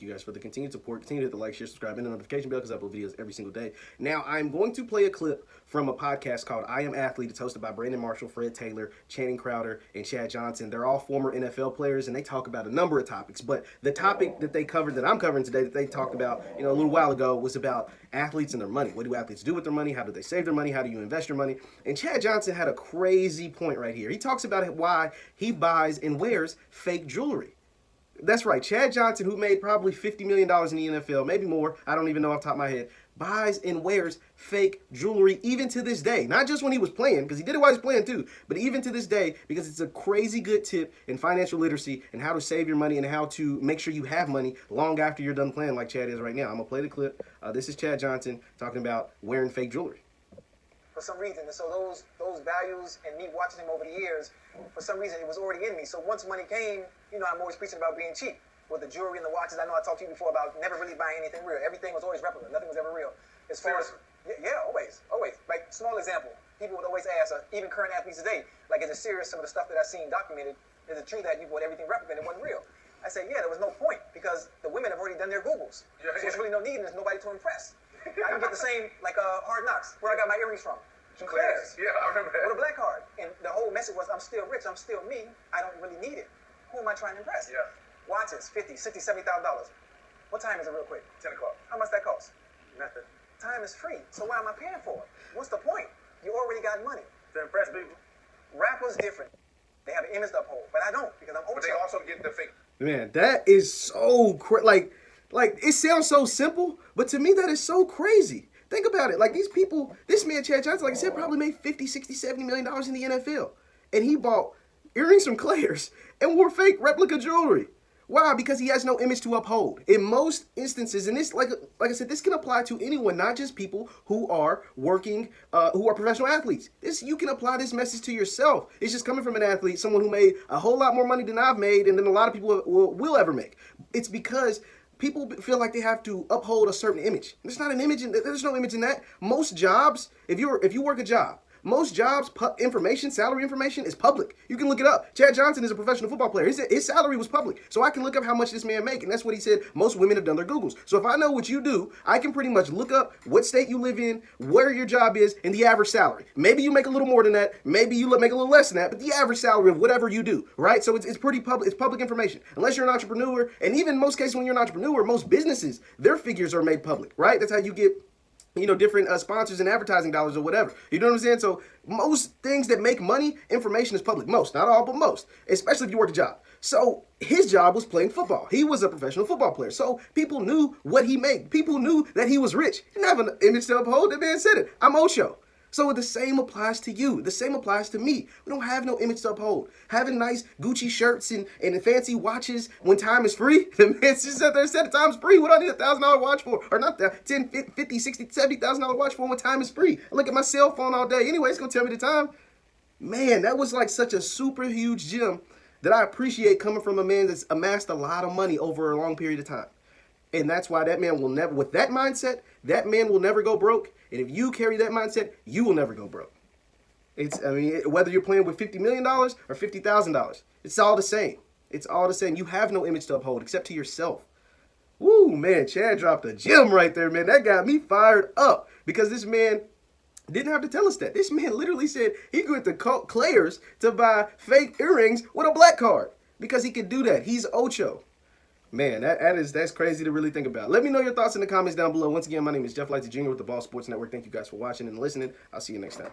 You guys for the continued support. Continue to hit the like, share, subscribe, and the notification bell because I upload videos every single day. Now, I'm going to play a clip from a podcast called I Am Athlete. It's hosted by Brandon Marshall, Fred Taylor, Channing Crowder, and Chad Johnson. They're all former NFL players, and they talk about a number of topics. But the topic that they covered, that I'm covering today, that they talked about, a little while ago, was about athletes and their money. What do athletes do with their money? How do they save their money? How do you invest your money? And Chad Johnson had a crazy point right here. He talks about why he buys and wears fake jewelry. That's right. Chad Johnson, who made probably $50 million in the NFL, maybe more, I don't even know off the top of my head, buys and wears fake jewelry even to this day. Not just when he was playing, because he did it while he was playing too, but even to this day, because it's a crazy good tip in financial literacy and how to save your money and how to make sure you have money long after you're done playing like Chad is right now. I'm going to play the clip. This is Chad Johnson talking about wearing fake jewelry. For some reason, and so those values and me watching him over the years, for some reason it was already in me. So once money came, I'm always preaching about being cheap with the jewelry and the watches. I know I talked to you before about never really buying anything real. Everything was always replica. Nothing was ever real. As far as always. Like small example, people would always ask, even current athletes today, like is it serious? Some of the stuff that I've seen documented, is it true that you bought everything replica and it wasn't real? I say, yeah, there was no point because the women have already done their Googles. So there's really no need and there's nobody to impress. I can get the same like Hard Knocks, where I got my earrings from. Claire's. Yeah, I remember that. With a black card. And the whole message was, I'm still rich, I'm still me, I don't really need it. Who am I trying to impress? Yeah. Watches, $50, $60, $70,000. What time is it real quick? 10 o'clock. How much that cost? Nothing. Time is free. So why am I paying for it? What's the point? You already got money. To impress people. Rappers different. They have an image to uphold, but I don't because I'm Ocho. But they also get the fake. Man, that is so like it sounds so simple, but to me that is so crazy. Think about it. Like these people, this man Chad Johnson, like I said, probably made $50, $60, $70 million in the NFL. And he bought earrings from Claire's and wore fake replica jewelry. Why? Because he has no image to uphold. In most instances, and this, like I said, this can apply to anyone, not just people who are working, who are professional athletes. You can apply this message to yourself. It's just coming from an athlete, someone who made a whole lot more money than I've made and than a lot of people will ever make. It's because people feel like they have to uphold a certain image. There's not an image. There's no image in that. Most jobs, if you work a job, most jobs, salary information is public. You can look it up. Chad Johnson is a professional football player. His salary was public. So I can look up how much this man make. And that's what he said. Most women have done their Googles. So if I know what you do, I can pretty much look up what state you live in, where your job is, and the average salary. Maybe you make a little more than that. Maybe you make a little less than that. But the average salary of whatever you do, right? So it's pretty public. It's public information. Unless you're an entrepreneur. And even in most cases when you're an entrepreneur, most businesses, their figures are made public, right? That's how you get different sponsors and advertising dollars or whatever. You know what I'm saying? So most things that make money, information is public. Most, not all, but most, especially if you work a job. So his job was playing football. He was a professional football player. So people knew what he made. People knew that he was rich. He didn't have an image to uphold. The man said it. I'm Ocho. So the same applies to you. The same applies to me. We don't have no image to uphold. Having nice Gucci shirts and fancy watches when time is free. The man just sat there and said time's free. What do I need $1,000 watch for? Or not that, $10, $50, $60, $70,000 watch for when time is free. I look at my cell phone all day. Anyway, it's going to tell me the time. Man, that was like such a super huge gem that I appreciate coming from a man that's amassed a lot of money over a long period of time. And that's why that man will never, with that mindset, that man will never go broke. And if you carry that mindset, you will never go broke. Whether you're playing with $50 million or $50,000, it's all the same. It's all the same. You have no image to uphold except to yourself. Woo, man, Chad dropped a gem right there, man. That got me fired up because this man didn't have to tell us that. This man literally said he went to Claire's to buy fake earrings with a black card because he could do that. He's Ocho. Man, that's crazy to really think about. Let me know your thoughts in the comments down below. Once again, my name is Lightsy Jr. with the Ball Sports Network. Thank you guys for watching and listening. I'll see you next time.